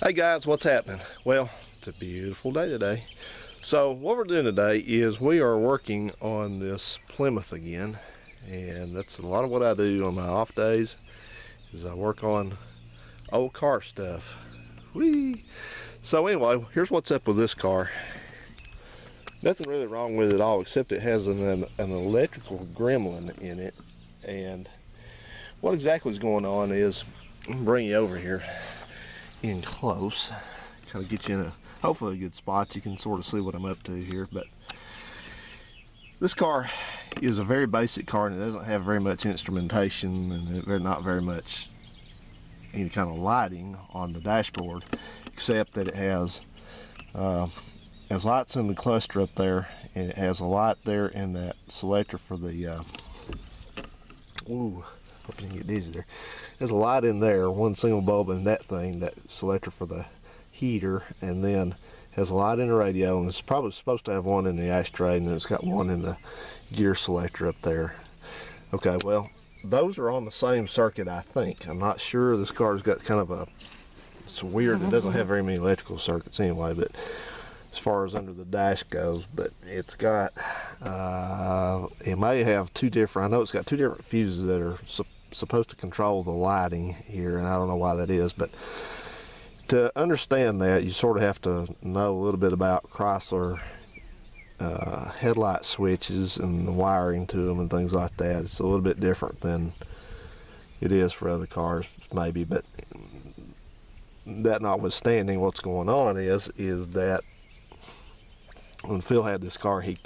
Hey guys, what's happening? Well, it's a beautiful day today. So what we're doing today is we are working on this Plymouth again, and that's a lot of what I do on my off days is I work on old car stuff. Whee! So anyway, here's what's up with this car. Nothing really wrong with it at all, except it has an electrical gremlin in it. And what exactly is going on is, I'm gonna bring you over here in close, kind of get you in a hopefully a good spot. You can sort of see what I'm up to here. But this car is a very basic car, and it doesn't have very much instrumentation, and not very much any kind of lighting on the dashboard, except that it has lights in the cluster up there, and it has a light there in that selector for the ooh, hope you didn't get dizzy there. There's a light in there, one single bulb in that thing, that selector for the heater, and then has a light in the radio, and it's probably supposed to have one in the ashtray, and then it's got one in the gear selector up there. Okay, well, those are on the same circuit, I think. I'm not sure. This car's got kind of it's weird. It doesn't have very many electrical circuits anyway, but as far as under the dash goes, but it's got, it may have two different, I know it's got two different fuses that are supposed to control the lighting here, and I don't know why that is, but to understand that, you sort of have to know a little bit about Chrysler headlight switches and the wiring to them and things like that. It's a little bit different than it is for other cars, maybe, but that notwithstanding, what's going on is that when Phil had this car, he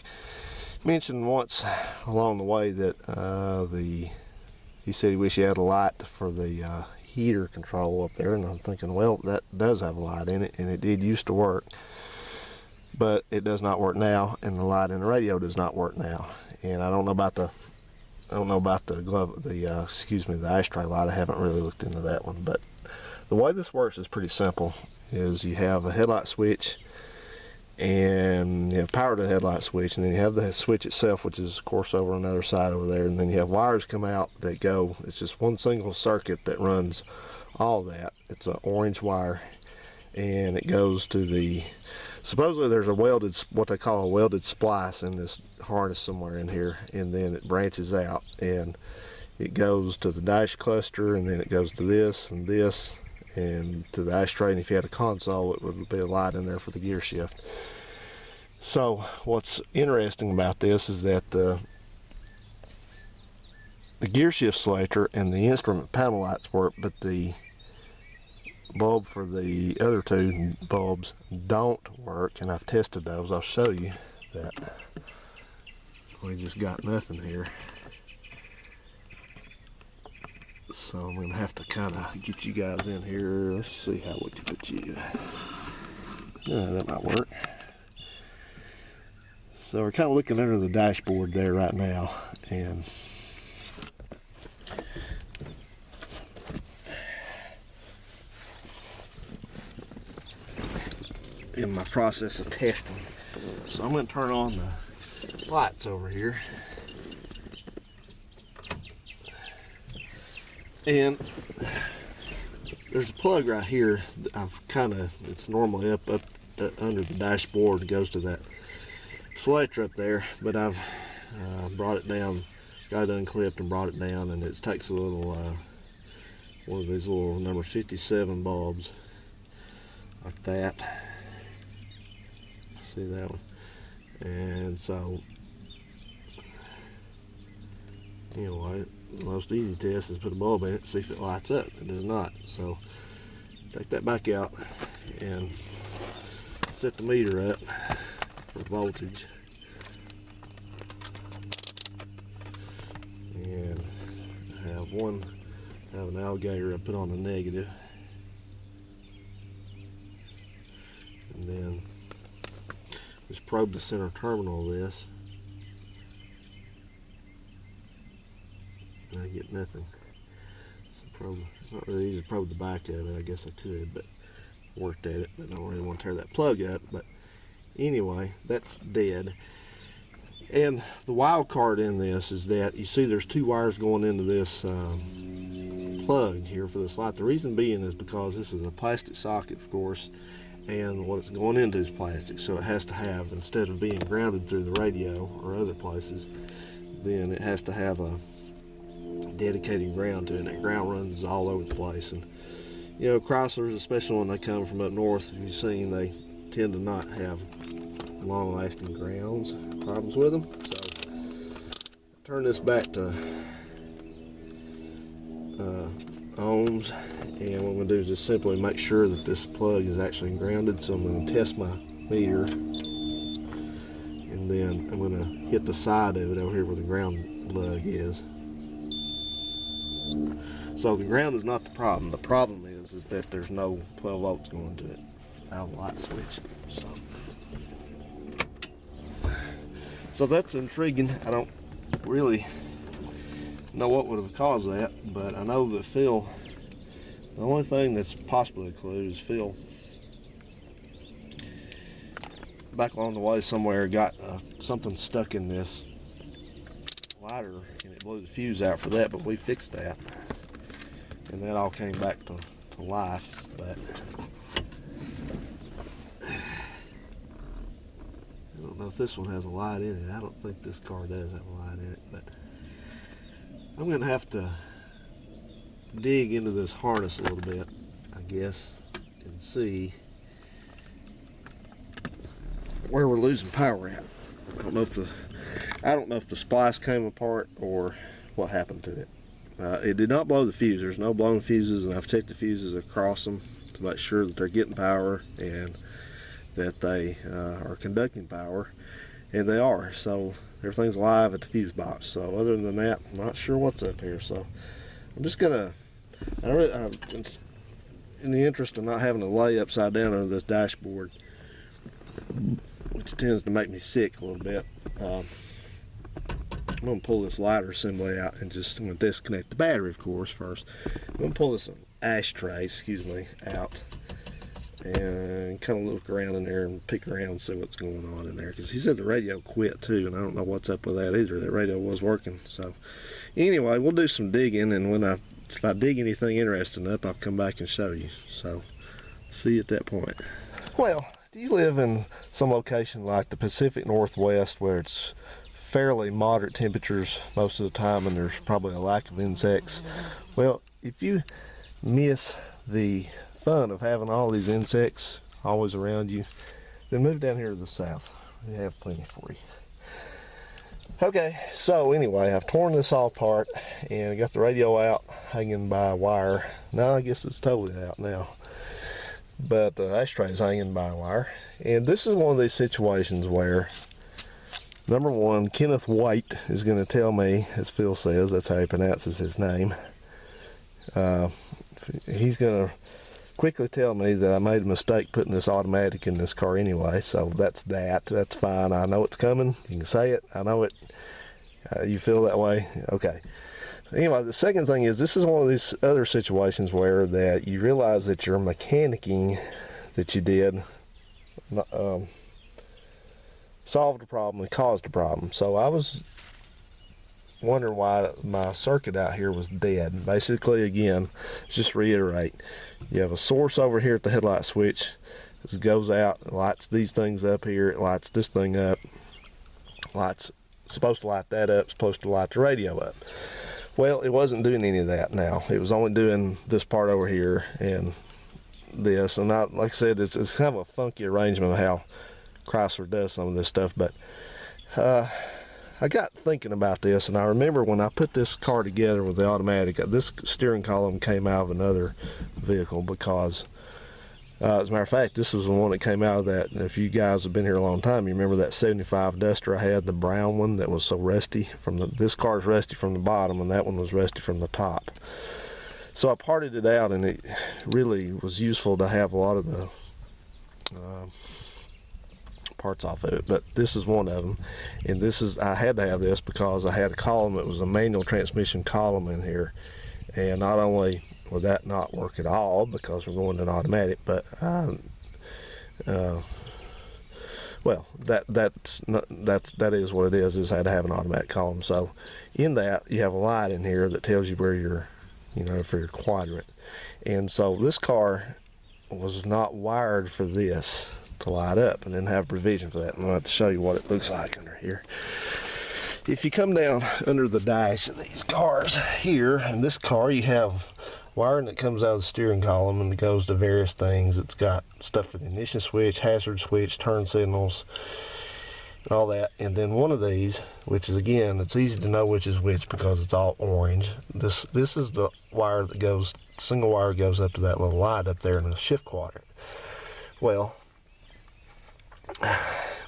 mentioned once along the way that he said he wished he had a light for the heater control up there, and I'm thinking, well, that does have a light in it, and it did used to work, but it does not work now, and the light in the radio does not work now. And I don't know about the ashtray light. I haven't really looked into that one, but the way this works is pretty simple. Is you have a headlight switch, and you have power to the headlight switch, and then you have the switch itself, which is of course over on the other side over there, and then you have wires come out that go, it's just one single circuit that runs all that. It's an orange wire, and it goes to the, supposedly there's a welded, what they call a welded splice in this harness somewhere in here, and then it branches out and it goes to the dash cluster, and then it goes to this and this and to the ashtray, and if you had a console, it would be a light in there for the gear shift. So what's interesting about this is that the gear shift selector and the instrument panel lights work, but the bulb for the other two bulbs don't work, and I've tested those. I'll show you that. We just got nothing here. So I'm going to have to kind of get you guys in here. Let's see how we can put you. Yeah, that might work. So we're kind of looking under the dashboard there right now, and in my process of testing. So I'm going to turn on the lights over here. And there's a plug right here that it's normally up under the dashboard and goes to that selector up there, but I've brought it down, got it unclipped and brought it down, and it takes a little, one of these little number 57 bulbs, like that. See that one? And so, anyway, the most easy test is put a bulb in it, see if it lights up. It does not. So take that back out and set the meter up for voltage. And I have an alligator I put on the negative. And then just probe the center terminal of this. I get nothing. It's not really easy to probe the back of it. I guess I could, but worked at it, but I don't really want to tear that plug up. But anyway, that's dead. And the wild card in this is that you see there's two wires going into this plug here for this light. The reason being is because this is a plastic socket, of course, and what it's going into is plastic, so it has to have, instead of being grounded through the radio or other places, then it has to have a dedicated ground to it, and that ground runs all over the place. And you know, Chryslers, especially when they come from up north, if you've seen, they tend to not have long-lasting grounds, problems with them. So turn this back to ohms, and what I'm going to do is just simply make sure that this plug is actually grounded. So I'm going to test my meter, and then I'm going to hit the side of it over here where the ground plug is. So the ground is not the problem. The problem is that there's no 12 volts going to it out of the light switch. So that's intriguing. I don't really know what would have caused that, but I know that Phil, the only thing that's possibly a clue is Phil back along the way somewhere got something stuck in this lighter, and it blew the fuse out for that, but we fixed that, and that all came back to life. But I don't know if this one has a light in it. I don't think this car does have a light in it, but I'm going to have to dig into this harness a little bit, I guess, and see where we're losing power at. I don't know if the splice came apart or what happened to it. It did not blow the fuse. There's no blown fuses, and I've checked the fuses across them to make sure that they're getting power and that they are conducting power, and they are. So everything's live at the fuse box. So other than that, I'm not sure what's up here. So I'm just gonna, in the interest of not having to lay upside down under this dashboard, which tends to make me sick a little bit, I'm gonna pull this lighter assembly out, and I'm gonna disconnect the battery, of course, first. I'm gonna pull this ashtray, out, and kind of look around in there and peek around and see what's going on in there, because he said the radio quit too, and I don't know what's up with that either. That radio was working. So anyway, we'll do some digging, and if I dig anything interesting up, I'll come back and show you. So see you at that point. Well, do you live in some location like the Pacific Northwest where it's fairly moderate temperatures most of the time and there's probably a lack of insects? Well, if you miss the fun of having all these insects always around you, then move down here to the south. We have plenty for you. Okay, so anyway, I've torn this all apart and got the radio out hanging by a wire. Now I guess it's totally out now, but the ashtray's hanging by a wire. And this is one of these situations where, number one, Kenneth White is going to tell me, as Phil says, that's how he pronounces his name, he's going to quickly tell me that I made a mistake putting this automatic in this car anyway. So that's fine. I know it's coming. You can say it. I know it. You feel that way? Okay. Anyway, the second thing is, this is one of these other situations where that you realize that your mechanicking that you did solved a problem and caused a problem. So I was wondering why my circuit out here was dead. Basically, again, just reiterate, you have a source over here at the headlight switch. It goes out, it lights these things up here, it lights this thing up, supposed to light that up, supposed to light the radio up. Well, it wasn't doing any of that now. It was only doing this part over here and this. And like I said, it's kind of a funky arrangement of how Chrysler does some of this stuff. But I got thinking about this, and I remember when I put this car together with the automatic, this steering column came out of another vehicle because, as a matter of fact, this was the one that came out of that. And if you guys have been here a long time, you remember that 75 Duster I had, the brown one that was so rusty. This car's rusty from the bottom, and that one was rusty from the top. So I parted it out, and it really was useful to have a lot of the parts off of it, but this is one of them. And I had to have this because I had a column that was a manual transmission column in here, and not only would that not work at all because we're going to an automatic, but well, that is what it is I had to have an automatic column. So in that, you have a light in here that tells you where your you know, for your quadrant. And so this car was not wired for this to light up, and didn't have provision for that. And I'm going to show you what it looks like under here. If you come down under the dash of these cars here, in this car you have wiring that comes out of the steering column and it goes to various things. It's got stuff for the ignition switch, hazard switch, turn signals, all that. And then one of these, which is, again, it's easy to know which is which because it's all orange. This is the wire that goes, single wire goes up to that little light up there in the shift quadrant. Well,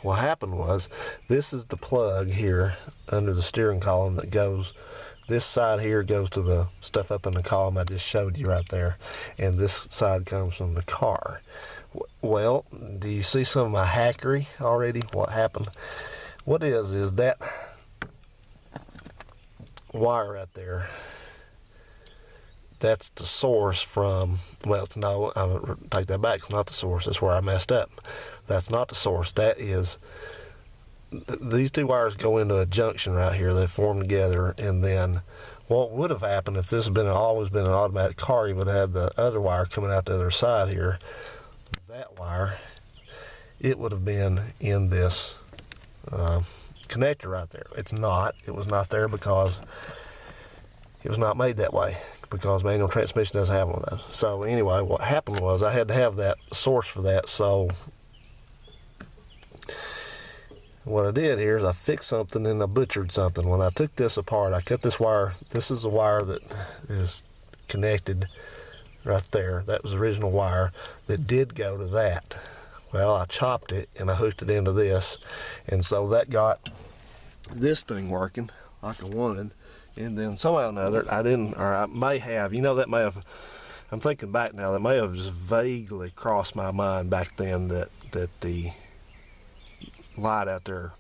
what happened was, this is the plug here under the steering column that goes, this side here goes to the stuff up in the column I just showed you right there, and this side comes from the car. Well, do you see some of my hackery already? What happened? What is that wire right there, that's the source from, well, no, I'll take that back. It's not the source. That's where I messed up. That's not the source. That is, these two wires go into a junction right here. They form together, and then what would have happened if this had always been an automatic car, you would have had the other wire coming out the other side here. That wire, it would have been in this connector right there. It's not. It was not there because it was not made that way, because manual transmission doesn't have one of those. So anyway, what happened was I had to have that source for that. So what I did here is I fixed something and I butchered something. When I took this apart, I cut this wire. This is the wire that is connected right there. That was the original wire that did go to that. Well, I chopped it and I hooked it into this, and so that got this thing working like I wanted. And then somehow or another, I didn't, or I may have, you know, that may have, I'm thinking back now, that may have just vaguely crossed my mind back then that the light out there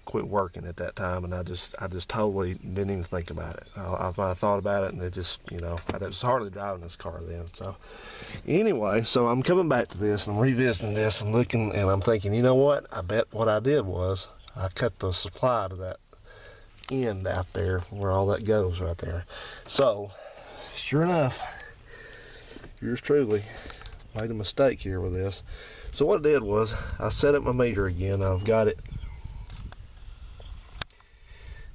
quit working at that time, and I just totally didn't even think about it. I thought about it, and it just, you know, I was hardly driving this car then. So anyway, so I'm coming back to this, and I'm revisiting this and looking, and I'm thinking, you know what, I bet what I did was I cut the supply to that end out there where all that goes right there. So sure enough, yours truly made a mistake here with this. So what I did was I set up my meter again. I've got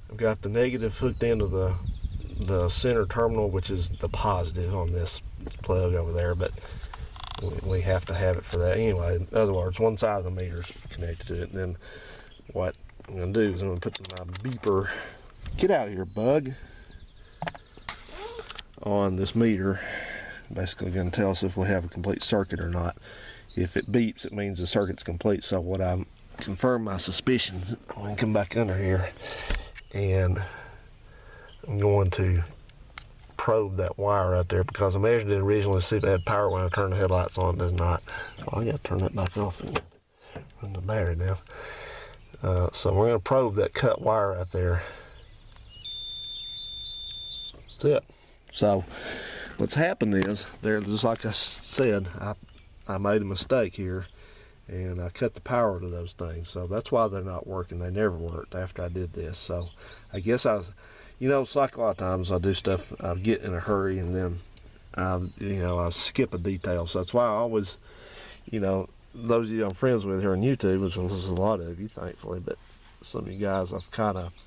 the negative hooked into the center terminal, which is the positive on this plug over there, but we have to have it for that anyway. In other words, one side of the meter is connected to it. And then what I'm going to do is I'm going to put my beeper, get out of here, bug, on this meter. Basically going to tell us if we have a complete circuit or not. If it beeps, it means the circuit's complete. So what I'm confirm my suspicions, I'm going to come back under here and I'm going to probe that wire right there, because I measured it originally to see if it had power when I turned the headlights on. It does not. So I got to turn that back off and run the battery down. So we're going to probe that cut wire right there. That's it. So what's happened is, there, just like I said, I made a mistake here, and I cut the power to those things. So that's why they're not working. They never worked after I did this. So I guess I was, you know, it's like a lot of times I do stuff, I get in a hurry, and then I skip a detail. So that's why I always, you know, those of you I'm friends with here on YouTube, which there's a lot of you, thankfully, but some of you guys I've kind of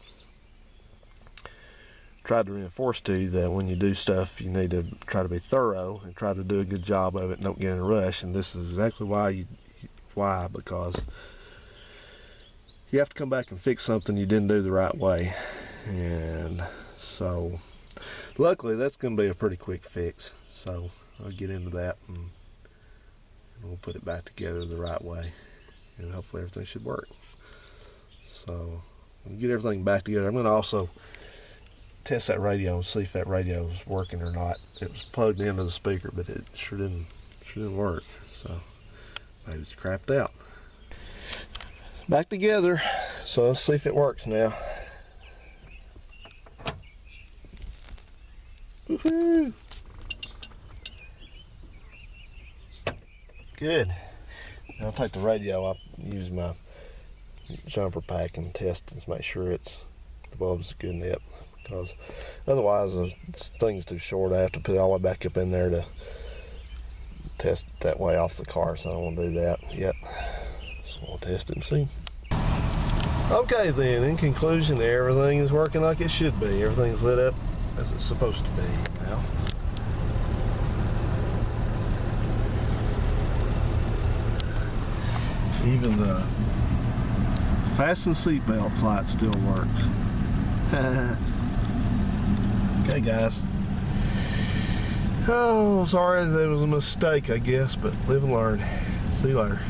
tried to reinforce to you that when you do stuff, you need to try to be thorough and try to do a good job of it and don't get in a rush. And this is exactly why, because you have to come back and fix something you didn't do the right way. And so luckily that's going to be a pretty quick fix. So I'll get into that and we'll put it back together the right way, and hopefully everything should work. So we'll get everything back together. I'm going to also test that radio and see if that radio is working or not. It was plugged into the speaker, but it sure didn't work. So maybe it's crapped out. Back together. So let's see if it works now. Woohoo! Good. Now I'll take the radio. I'll use my jumper pack and test and make sure the bulb's good and up. because otherwise the thing's too short. I have to put it all the way back up in there to test it that way off the car, so I don't want to do that yet. So we'll test it and see. Okay then, in conclusion, everything is working like it should be. Everything's lit up as it's supposed to be now. Even the fasten seatbelts light still works. Okay guys. Oh, sorry, that was a mistake I guess, but live and learn. See you later.